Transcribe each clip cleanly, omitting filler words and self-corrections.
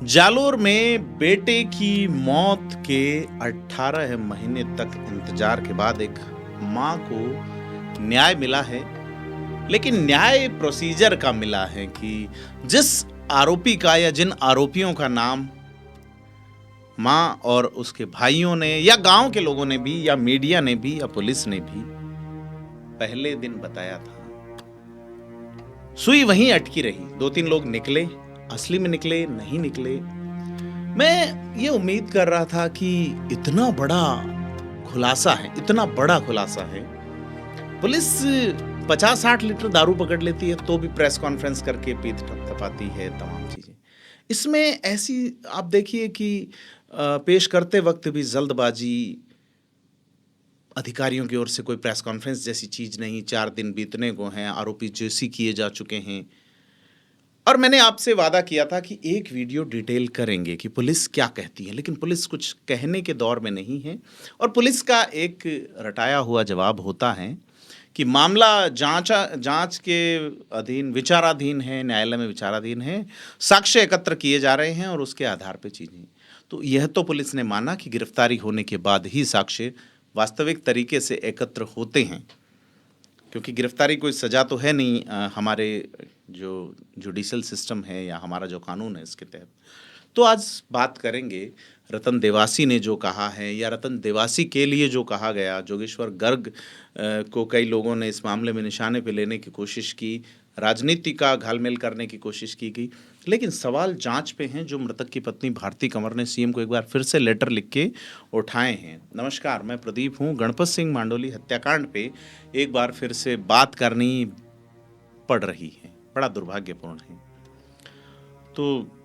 जालोर में बेटे की मौत के 18 महीने तक इंतजार के बाद एक मां को न्याय मिला है। लेकिन न्याय प्रोसीजर का मिला है कि जिस आरोपी का या जिन आरोपियों का नाम मां और उसके भाइयों ने या गांव के लोगों ने भी या मीडिया ने भी या पुलिस ने भी पहले दिन बताया था, सुई वहीं अटकी रही। 2-3 लोग निकले, असली में निकले, नहीं निकले। मैं ये उम्मीद कर रहा था कि इतना बड़ा खुलासा है, इतना बड़ा खुलासा है। पुलिस 50-60 लीटर दारू पकड़ लेती है तो भी प्रेस कॉन्फ्रेंस करके पीठ थपथपाती है, तमाम चीजें। इसमें ऐसी आप देखिए कि पेश करते वक्त भी जल्दबाजी, अधिकारियों की ओर से कोई प्रेस कॉन्फ्रेंस जैसी चीज नहीं। 4 दिन बीतने को हैं, आरोपी जेसी किए जा चुके हैं। और मैंने आपसे वादा किया था कि एक वीडियो डिटेल करेंगे कि पुलिस क्या कहती है, लेकिन पुलिस कुछ कहने के दौर में नहीं है। और पुलिस का एक रटाया हुआ जवाब होता है कि मामला जांच के अधीन, विचाराधीन है, न्यायालय में विचाराधीन है, साक्ष्य एकत्र किए जा रहे हैं और उसके आधार पर चीजें। तो यह तो पुलिस ने माना कि गिरफ्तारी होने के बाद ही साक्ष्य वास्तविक तरीके से एकत्र होते हैं, क्योंकि गिरफ्तारी कोई सजा तो है नहीं हमारे जो जुडिशल सिस्टम है या हमारा जो कानून है इसके तहत। तो आज बात करेंगे रतन देवासी ने जो कहा है या रतन देवासी के लिए जो कहा गया। जोगेश्वर गर्ग को कई लोगों ने इस मामले में निशाने पे लेने की कोशिश की, राजनीति का घालमेल करने की कोशिश की गई, लेकिन सवाल जांच पे हैं जो मृतक की पत्नी भारती कंवर ने सीएम को एक बार फिर से लेटर लिख के उठाए हैं। नमस्कार, मैं प्रदीप हूँ। गणपत सिंह मांडोली हत्याकांड पे एक बार फिर से बात करनी पड़ रही है, बड़ा दुर्भाग्यपूर्ण है। तो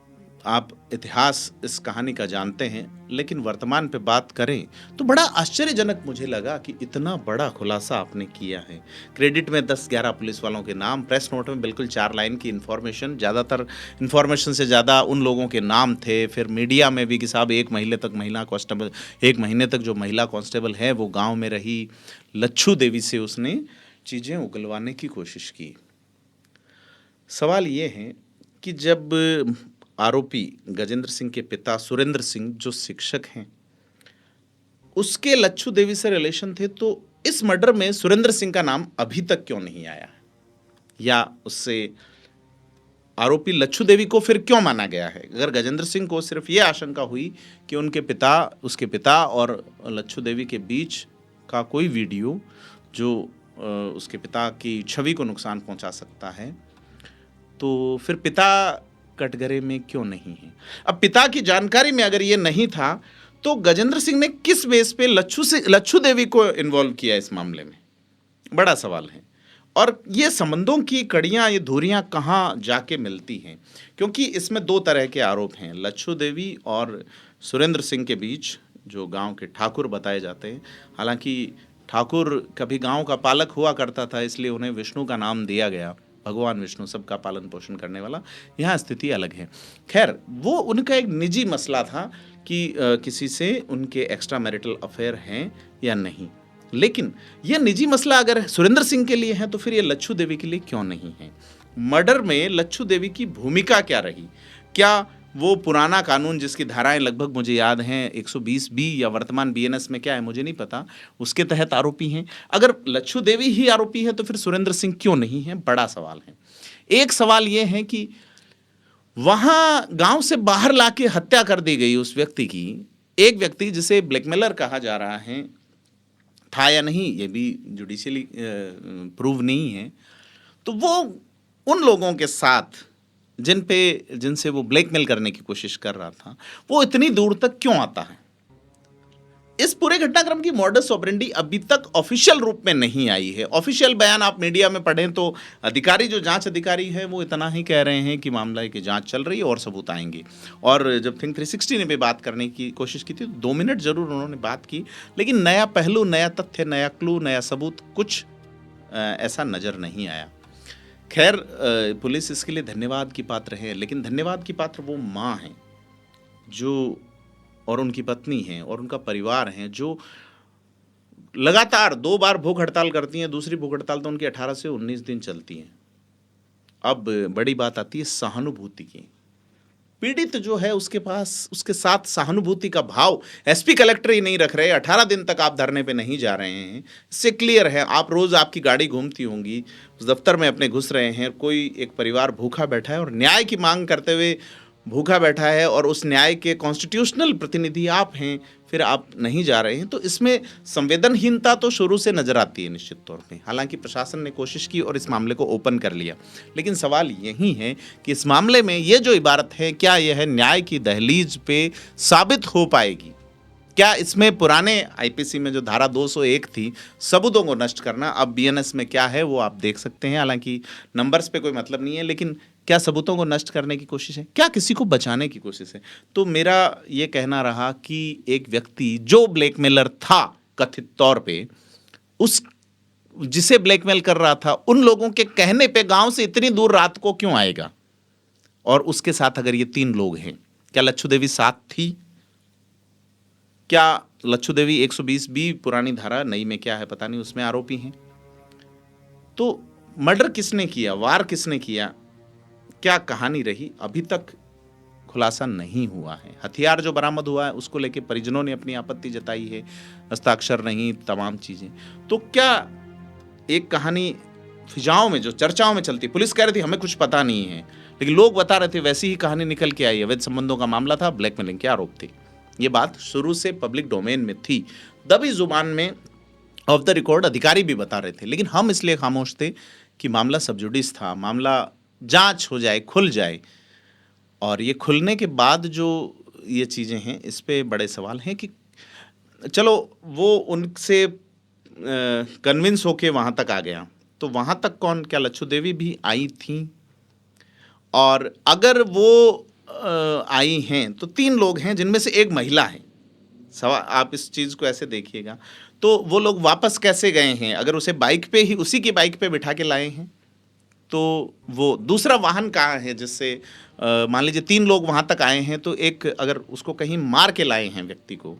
आप इतिहास इस कहानी का जानते हैं, लेकिन वर्तमान पे बात करें तो बड़ा आश्चर्यजनक मुझे लगा कि इतना बड़ा खुलासा आपने किया है। क्रेडिट में 10-11 पुलिस वालों के नाम, प्रेस नोट में बिल्कुल 4 लाइन की इन्फॉर्मेशन, ज़्यादातर इन्फॉर्मेशन से ज़्यादा उन लोगों के नाम थे। फिर मीडिया में भी कि साहब 1 महीने तक महिला कांस्टेबल, 1 महीने तक जो महिला कांस्टेबल है वो गाँव में रही। लच्छू देवी से उसने चीज़ें उगलवाने की कोशिश की। सवाल ये है कि जब आरोपी गजेंद्र सिंह के पिता सुरेंद्र सिंह जो शिक्षक हैं, उसके लच्छू देवी से रिलेशन थे, तो इस मर्डर में सुरेंद्र सिंह का नाम अभी तक क्यों नहीं आया, या उससे आरोपी लच्छू देवी को फिर क्यों माना गया है? अगर गजेंद्र सिंह को सिर्फ ये आशंका हुई कि उसके पिता और लच्छू देवी के बीच का कोई वीडियो जो उसके पिता की छवि को नुकसान पहुंचा सकता है, तो फिर पिता कटघरे में क्यों नहीं है? अब पिता की जानकारी में अगर ये नहीं था तो गजेंद्र सिंह ने किस बेस पे लच्छू देवी को इन्वॉल्व किया इस मामले में? बड़ा सवाल है। और ये संबंधों की कड़ियां, ये धुरियां कहाँ जाके मिलती हैं? क्योंकि इसमें 2 तरह के आरोप हैं, लच्छू देवी और सुरेंद्र सिंह के बीच, जो गांव के ठाकुर बताए जाते हैं। हालांकि ठाकुर कभी गांव का पालक हुआ करता था, इसलिए उन्हें विष्णु का नाम दिया गया, भगवान विष्णु सबका पालन पोषण करने वाला। यहाँ स्थिति अलग है। खैर, वो उनका एक निजी मसला था कि किसी से उनके एक्स्ट्रा मैरिटल अफेयर हैं या नहीं। लेकिन यह निजी मसला अगर सुरेंद्र सिंह के लिए है तो फिर ये लच्छू देवी के लिए क्यों नहीं है? मर्डर में लच्छू देवी की भूमिका क्या रही? क्या वो पुराना कानून जिसकी धाराएं लगभग मुझे याद हैं 120 बी या वर्तमान बीएनएस में क्या है मुझे नहीं पता, उसके तहत आरोपी हैं? अगर लच्छू देवी ही आरोपी है तो फिर सुरेंद्र सिंह क्यों नहीं है? बड़ा सवाल है। एक सवाल यह है कि वहां गांव से बाहर लाके हत्या कर दी गई उस व्यक्ति की, एक व्यक्ति जिसे ब्लैकमेलर कहा जा रहा है, था या नहीं ये भी जुडिशियली प्रूव नहीं है। तो वो उन लोगों के साथ जिनसे वो ब्लैकमेल करने की कोशिश कर रहा था, वो इतनी दूर तक क्यों आता है? इस पूरे घटनाक्रम की मॉडस ऑपरेंडी अभी तक ऑफिशियल रूप में नहीं आई है। ऑफिशियल बयान आप मीडिया में पढ़ें तो अधिकारी, जो जांच अधिकारी है, वो इतना ही कह रहे हैं कि मामले की जांच चल रही है और सबूत आएंगे। और जब थिंक 360 ने भी बात करने की कोशिश की थी तो 2 मिनट जरूर उन्होंने बात की, लेकिन नया पहलू, नया तथ्य, नया क्लू, नया सबूत कुछ ऐसा नजर नहीं आया। खैर, पुलिस इसके लिए धन्यवाद की पात्र है, लेकिन धन्यवाद की पात्र वो माँ हैं जो, और उनकी पत्नी हैं और उनका परिवार हैं, जो लगातार 2 बार भूख हड़ताल करती हैं। दूसरी भूख हड़ताल तो उनकी 18 से 19 दिन चलती है। अब बड़ी बात आती है सहानुभूति की। पीड़ित जो है उसके पास उसके साथ सहानुभूति का भाव एसपी कलेक्टर ही नहीं रख रहे। 18 दिन तक आप धरने पे नहीं जा रहे हैं, इससे क्लियर है। आप रोज़ आपकी गाड़ी घूमती होंगी, उस दफ्तर में अपने घुस रहे हैं, कोई एक परिवार भूखा बैठा है और न्याय की मांग करते हुए भूखा बैठा है और उस न्याय के कॉन्स्टिट्यूशनल प्रतिनिधि आप हैं, फिर आप नहीं जा रहे हैं। तो इसमें संवेदनहीनता तो शुरू से नजर आती है निश्चित तौर पे। हालांकि प्रशासन ने कोशिश की और इस मामले को ओपन कर लिया, लेकिन सवाल यही है कि इस मामले में ये जो इबारत है, क्या यह न्याय की दहलीज पे साबित हो पाएगी? क्या इसमें पुराने आईपीसी में जो धारा 201 थी, सबूतों को नष्ट करना, अब बीएनएस में क्या है वो आप देख सकते हैं। हालांकि नंबर्स पे कोई मतलब नहीं है, लेकिन क्या सबूतों को नष्ट करने की कोशिश है, क्या किसी को बचाने की कोशिश है? तो मेरा ये कहना रहा कि एक व्यक्ति जो ब्लैकमेलर था कथित तौर पे, उस जिसे ब्लैकमेल कर रहा था, उन लोगों के कहने पे गांव से इतनी दूर रात को क्यों आएगा? और उसके साथ अगर ये 3 लोग हैं, क्या लच्छू देवी साथ थी? क्या लच्छू देवी 120 बी पुरानी धारा, नई में क्या है पता नहीं, उसमें आरोपी हैं? तो मर्डर किसने किया, वार किसने किया, क्या कहानी रही, अभी तक खुलासा नहीं हुआ है। हथियार जो बरामद हुआ है उसको लेके परिजनों ने अपनी आपत्ति जताई है, हस्ताक्षर नहीं, तमाम चीजें। तो क्या एक कहानी फिजाओं में जो चर्चाओं में चलती, पुलिस कह रही थी हमें कुछ पता नहीं है, लेकिन लोग बता रहे थे वैसी ही कहानी निकल के आई। अवैध संबंधों का मामला था, ब्लैकमेलिंग के आरोप थे। ये बात शुरू से पब्लिक डोमेन में थी, दबी जुबान में ऑफ द रिकॉर्ड अधिकारी भी बता रहे थे, लेकिन हम इसलिए खामोश थे कि मामला सब जुडिस था, मामला जांच हो जाए, खुल जाए। और ये खुलने के बाद जो ये चीज़ें हैं, इस पे बड़े सवाल हैं कि चलो वो उनसे कन्विंस होके वहाँ तक आ गया, तो वहाँ तक कौन, क्या लच्छू देवी भी आई थी? और अगर वो आई हैं तो 3 लोग हैं जिनमें से एक महिला है। सवाल, आप इस चीज़ को ऐसे देखिएगा, तो वो लोग वापस कैसे गए हैं? अगर उसे बाइक पे ही, उसी की बाइक पे बिठा के लाए हैं, तो वो दूसरा वाहन कहाँ है जिससे मान लीजिए 3 लोग वहाँ तक आए हैं, तो एक अगर उसको कहीं मार के लाए हैं व्यक्ति को,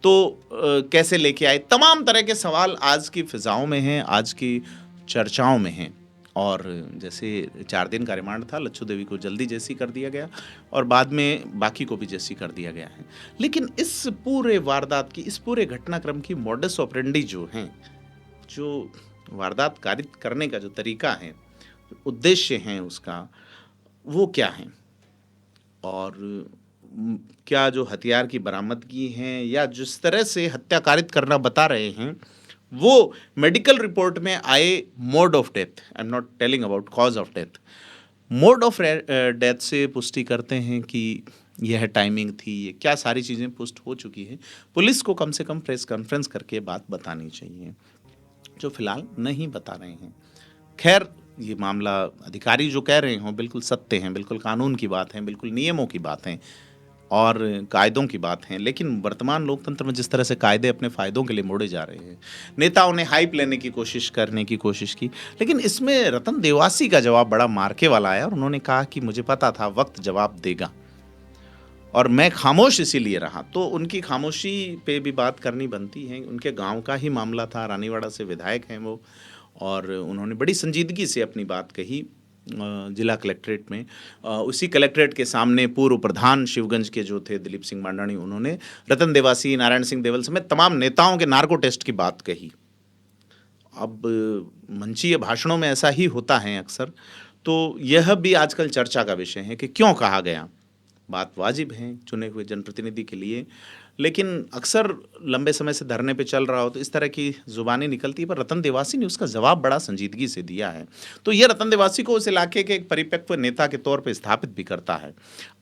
तो कैसे लेके आए? तमाम तरह के सवाल आज की फिजाओं में हैं, आज की चर्चाओं में हैं। और जैसे 4 दिन का रिमांड था, लच्छू देवी को जल्दी जेसी कर दिया गया और बाद में बाकी को भी जेसी कर दिया गया है। लेकिन इस पूरे वारदात की, इस पूरे घटनाक्रम की मॉडस ऑपरेंडी जो हैं, जो वारदात कारित करने का जो तरीका है, उद्देश्य हैं उसका, वो क्या है? और क्या जो हथियार की बरामदगी हैं या जिस तरह से हत्या कारित करना बता रहे हैं, वो मेडिकल रिपोर्ट में आए mode of death, I am not telling about cause of death, mode of death से पुष्टि करते हैं कि यह टाइमिंग थी, ये क्या सारी चीज़ें पुष्ट हो चुकी हैं। पुलिस को कम से कम प्रेस कॉन्फ्रेंस करके बात बतानी चाहिए, जो फिलहाल नहीं बता रहे हैं। खैर, ये मामला अधिकारी जो कह रहे हों बिल्कुल सत्य हैं, बिल्कुल कानून की बात है, बिल्कुल नियमों की बात है और कायदों की बात है। लेकिन वर्तमान लोकतंत्र में जिस तरह से कायदे अपने फ़ायदों के लिए मोड़े जा रहे हैं, नेताओं ने हाइप लेने की कोशिश की, लेकिन इसमें रतन देवासी का जवाब बड़ा मार्के वाला आया और उन्होंने कहा कि मुझे पता था वक्त जवाब देगा और मैं खामोश इसीलिए रहा। तो उनकी खामोशी पे भी बात करनी बनती है। उनके गाँव का ही मामला था, रानीवाड़ा से विधायक हैं वो, और उन्होंने बड़ी संजीदगी से अपनी बात कही जिला कलेक्ट्रेट में। उसी कलेक्ट्रेट के सामने पूर्व प्रधान शिवगंज के जो थे दिलीप सिंह मांडाणी, उन्होंने रतन देवासी, नारायण सिंह देवल समेत तमाम नेताओं के नार्को टेस्ट की बात कही। अब मंचीय भाषणों में ऐसा ही होता है अक्सर, तो यह भी आजकल चर्चा का विषय है कि क्यों कहा गया। बात वाजिब है चुने हुए जनप्रतिनिधि के लिए, लेकिन अक्सर लंबे समय से धरने पे चल रहा हो तो इस तरह की जुबानें निकलती है, पर रतन देवासी ने उसका जवाब बड़ा संजीदगी से दिया है। तो यह रतन देवासी को उस इलाके के एक परिपक्व नेता के तौर पे स्थापित भी करता है।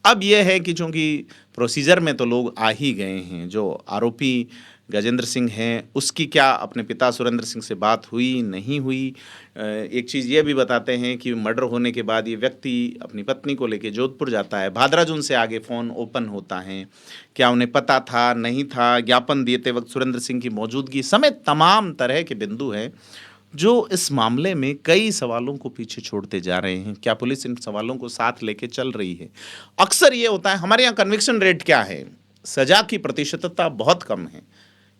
अब यह है कि चूंकि प्रोसीजर में तो लोग आ ही गए हैं, जो आरोपी गजेंद्र सिंह हैं उसकी क्या अपने पिता सुरेंद्र सिंह से बात हुई, नहीं हुई? एक चीज़ ये भी बताते हैं कि मर्डर होने के बाद ये व्यक्ति अपनी पत्नी को लेके जोधपुर जाता है, भादराजून से आगे फ़ोन ओपन होता है, क्या उन्हें पता था, नहीं था, ज्ञापन देते वक्त सुरेंद्र सिंह की मौजूदगी समेत तमाम तरह के बिंदु हैं जो इस मामले में कई सवालों को पीछे छोड़ते जा रहे हैं। क्या पुलिस इन सवालों को साथ लेके चल रही है? अक्सर ये होता है, हमारे यहाँ कन्विक्शन रेट क्या है, सजा की प्रतिशतता बहुत कम है।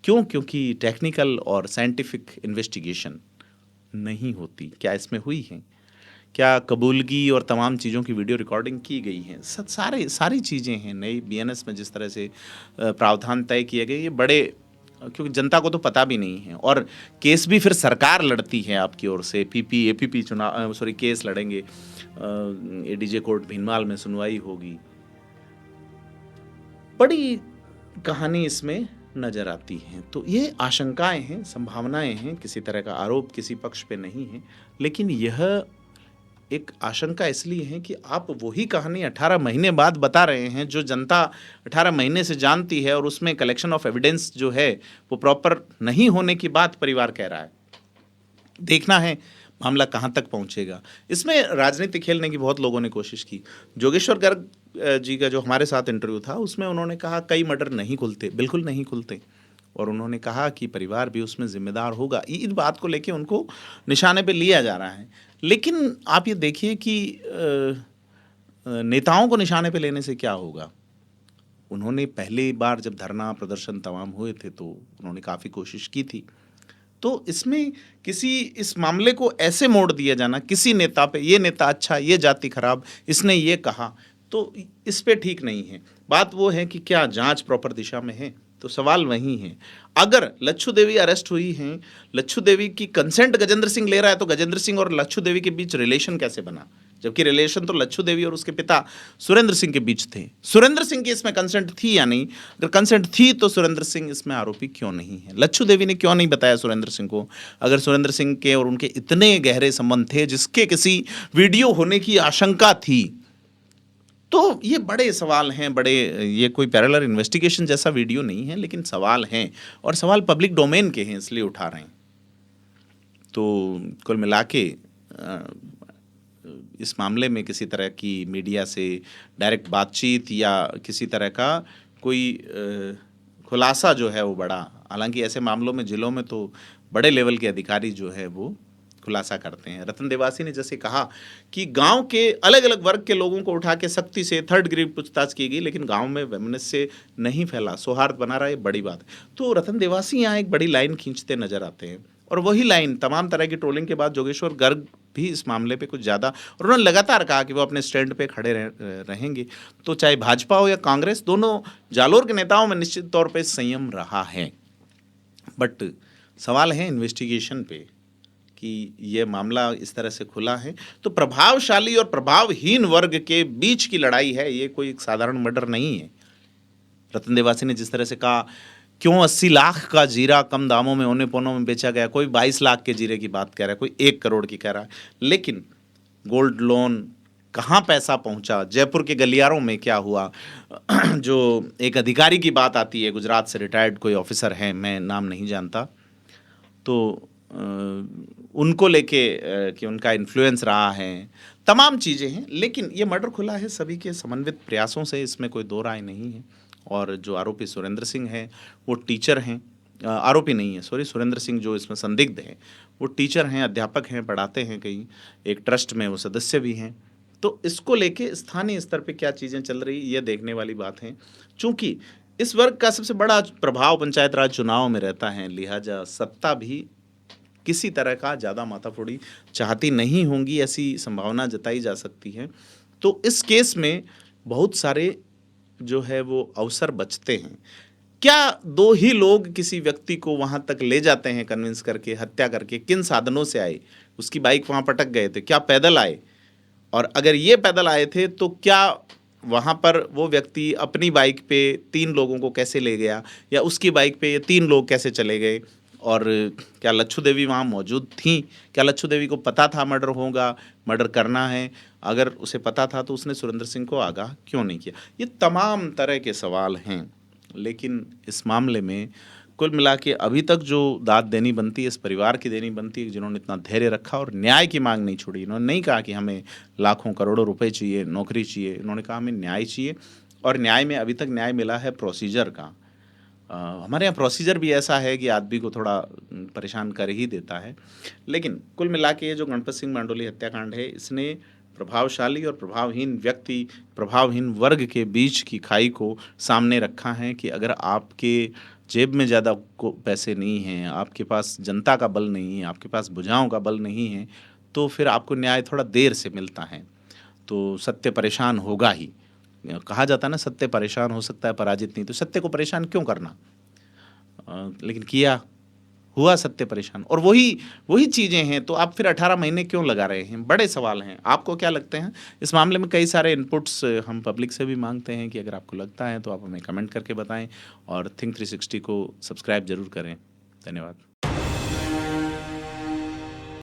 क्यों? क्योंकि टेक्निकल और साइंटिफिक इन्वेस्टिगेशन नहीं होती। क्या इसमें हुई है? क्या कबूलगी और तमाम चीज़ों की वीडियो रिकॉर्डिंग की गई है। सारी चीज़ें हैं नई बीएनएस में, जिस तरह से प्रावधान तय किए गए, ये बड़े, क्योंकि जनता को तो पता भी नहीं है, और केस भी फिर सरकार लड़ती है आपकी ओर से। एपीपी चुनाव, सॉरी, केस लड़ेंगे, एडीजे कोर्ट भीनमाल में सुनवाई होगी। बड़ी कहानी इसमें नजर आती है। तो ये आशंकाएं हैं, संभावनाएं हैं, किसी तरह का आरोप किसी पक्ष पे नहीं है, लेकिन यह एक आशंका इसलिए है कि आप वही कहानी 18 महीने बाद बता रहे हैं जो जनता 18 महीने से जानती है, और उसमें कलेक्शन ऑफ एविडेंस जो है वो प्रॉपर नहीं होने की बात परिवार कह रहा है। देखना है मामला कहाँ तक पहुँचेगा। इसमें राजनीति खेलने की बहुत लोगों ने कोशिश की। जोगेश्वर गर्ग जी का जो हमारे साथ इंटरव्यू था, उसमें उन्होंने कहा कई मर्डर नहीं खुलते, बिल्कुल नहीं खुलते, और उन्होंने कहा कि परिवार भी उसमें जिम्मेदार होगा। इस बात को लेके उनको निशाने पे लिया जा रहा है। लेकिन आप ये देखिए कि नेताओं को निशाने पे लेने से क्या होगा। उन्होंने पहली बार जब धरना प्रदर्शन तमाम हुए थे तो उन्होंने काफ़ी कोशिश की थी। तो इसमें इस मामले को ऐसे मोड़ दिया जाना किसी नेता पे, ये नेता अच्छा, ये जाति खराब, इसने ये कहा, तो इस पे ठीक नहीं है। बात वो है कि क्या जांच प्रॉपर दिशा में है, तो सवाल वही है। अगर लच्छू देवी अरेस्ट हुई हैं, लच्छू देवी की कंसेंट गजेंद्र सिंह ले रहा है, तो गजेंद्र सिंह और लच्छू देवी के बीच रिलेशन कैसे बना, जबकि रिलेशन तो लच्छू देवी और उसके पिता सुरेंद्र सिंह के बीच थे। सुरेंद्र सिंह की इसमें कंसेंट थी या नहीं? अगर कंसेंट थी तो सुरेंद्र सिंह इसमें आरोपी क्यों नहीं है? लच्छू देवी ने क्यों नहीं बताया सुरेंद्र सिंह को? अगर सुरेंद्र सिंह के और उनके इतने गहरे संबंध थे जिसके किसी वीडियो होने की आशंका थी, तो ये बड़े सवाल हैं। ये कोई पैरेलल इन्वेस्टिगेशन जैसा वीडियो नहीं है, लेकिन सवाल हैं, और सवाल पब्लिक डोमेन के हैं, इसलिए उठा रहे हैं। तो कुल मिला के इस मामले में किसी तरह की मीडिया से डायरेक्ट बातचीत या किसी तरह का कोई खुलासा जो है वो बड़ा, हालांकि ऐसे मामलों में जिलों में तो बड़े लेवल के अधिकारी जो है वो खुलासा करते हैं। रतन देवासी ने जैसे कहा कि गांव के अलग अलग वर्ग के लोगों को उठा के सख्ती से थर्ड ग्रेड पूछताछ की गई, लेकिन गांव में वैमनस्य नहीं फैला, सौहार्द बना रहा है, बड़ी बात। तो रतन देवासी यहाँ एक बड़ी लाइन खींचते नजर आते हैं, और वही लाइन तमाम तरह की ट्रोलिंग के बाद जोगेश्वर गर्ग भी इस मामले पे कुछ ज़्यादा, और उन्होंने लगातार कहा कि वो अपने स्टैंड पे खड़े रहेंगे। तो चाहे भाजपा हो या कांग्रेस, दोनों जालोर के नेताओं में निश्चित तौर पे संयम रहा है। बट सवाल है इन्वेस्टिगेशन पे कि ये मामला इस तरह से खुला है, तो प्रभावशाली और प्रभावहीन वर्ग के बीच की लड़ाई है, ये कोई साधारण मर्डर नहीं है। रतन देवासी ने जिस तरह से कहा, क्यों 80 लाख का जीरा कम दामों में औने पौनों में बेचा गया, कोई 22 लाख के जीरे की बात कह रहा है, कोई 1 करोड़ की कह रहा है, लेकिन गोल्ड लोन कहाँ पैसा पहुंचा, जयपुर के गलियारों में क्या हुआ। जो एक अधिकारी की बात आती है, गुजरात से रिटायर्ड कोई ऑफिसर हैं, मैं नाम नहीं जानता, तो उनको लेके कि उनका इन्फ्लुएंस रहा है, तमाम चीज़ें हैं। लेकिन ये मर्डर खुला है सभी के समन्वित प्रयासों से, इसमें कोई दो राय नहीं है। और जो आरोपी सुरेंद्र सिंह है वो टीचर हैं, आरोपी नहीं है, सॉरी, सुरेंद्र सिंह जो इसमें संदिग्ध हैं वो टीचर हैं, अध्यापक हैं, पढ़ाते हैं कहीं एक ट्रस्ट में, वो सदस्य भी हैं। तो इसको लेके स्थानीय स्तर पे क्या चीज़ें चल रही, ये देखने वाली बात है। चूँकि इस वर्ग का सबसे बड़ा प्रभाव पंचायत राज चुनाव में रहता है, लिहाजा सत्ता भी किसी तरह का ज़्यादा माथाफोड़ी चाहती नहीं होंगी, ऐसी संभावना जताई जा सकती है। तो इस केस में बहुत सारे जो है वो अवसर बचते हैं। क्या 2 ही लोग किसी व्यक्ति को वहाँ तक ले जाते हैं कन्विंस करके, हत्या करके? किन साधनों से आए? उसकी बाइक वहाँ पटक गए थे, क्या पैदल आए? और अगर ये पैदल आए थे तो क्या वहाँ पर वो व्यक्ति अपनी बाइक पे 3 लोगों को कैसे ले गया, या उसकी बाइक पे ये 3 लोग कैसे चले गए? और क्या लच्छू देवी वहाँ मौजूद थी? क्या लच्छू देवी को पता था मर्डर होगा, मर्डर करना है? अगर उसे पता था तो उसने सुरेंद्र सिंह को आगाह क्यों नहीं किया? ये तमाम तरह के सवाल हैं। लेकिन इस मामले में कुल मिला के अभी तक जो दाद देनी बनती है, इस परिवार की देनी बनती है, जिन्होंने इतना धैर्य रखा और न्याय की मांग नहीं छोड़ी। इन्होंने नहीं कहा कि हमें लाखों करोड़ों रुपए चाहिए, नौकरी चाहिए, इन्होंने कहा हमें न्याय चाहिए। और न्याय में अभी तक न्याय मिला है प्रोसीजर का। हमारे यहाँ प्रोसीजर भी ऐसा है कि आदमी को थोड़ा परेशान कर ही देता है। लेकिन कुल मिला के जो गणपत सिंह मांडोली हत्याकांड है, इसने प्रभावशाली और प्रभावहीन व्यक्ति, प्रभावहीन वर्ग के बीच की खाई को सामने रखा है कि अगर आपके जेब में ज़्यादा पैसे नहीं हैं, आपके पास जनता का बल नहीं है, आपके पास भुजाओं का बल नहीं है, तो फिर आपको न्याय थोड़ा देर से मिलता है। तो सत्य परेशान होगा ही। कहा जाता है ना, सत्य परेशान हो सकता है पराजित नहीं, तो सत्य को परेशान क्यों करना? लेकिन किया, हुआ सत्य परेशान, और वही वही चीज़ें हैं, तो आप फिर 18 महीने क्यों लगा रहे हैं? बड़े सवाल हैं। आपको क्या लगते हैं इस मामले में? कई सारे इनपुट्स हम पब्लिक से भी मांगते हैं कि अगर आपको लगता है तो आप हमें कमेंट करके बताएं, और थिंक 360 को सब्सक्राइब जरूर करें। धन्यवाद।